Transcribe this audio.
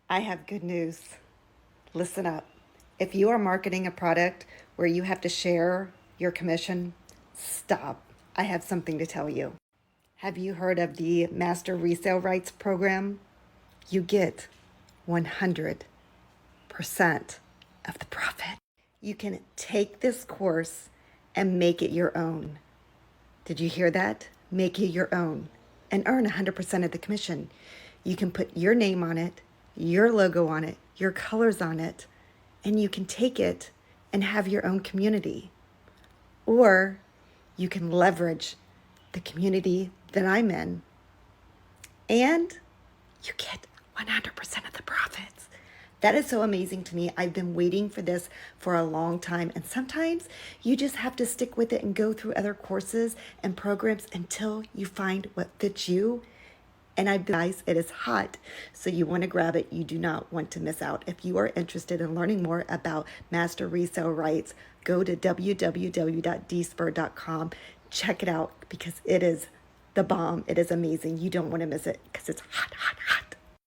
I have good news. Listen up. If you are marketing a product where you have to share your commission, stop. I have something to tell you. Have you heard of the Master Resale Rights program? You get 100% of the profit. You can take this course and make it your own. Did you hear that? Make it your own and earn 100% of the commission. You can put your name on it, your logo on it, your colors on it, and you can take it and have your own community. Or you can leverage the community that I'm in and you get 100% of the profits. That is so amazing to me. I've been waiting for this for a long time. And sometimes you just have to stick with it and go through other courses and programs until you find what fits you. And guys, it is hot, so you want to grab it. You do not want to miss out. If you are interested in learning more about Master Resale Rights, go to www.dspur.com. Check it out because it is the bomb. It is amazing. You don't want to miss it because it's hot, hot, hot.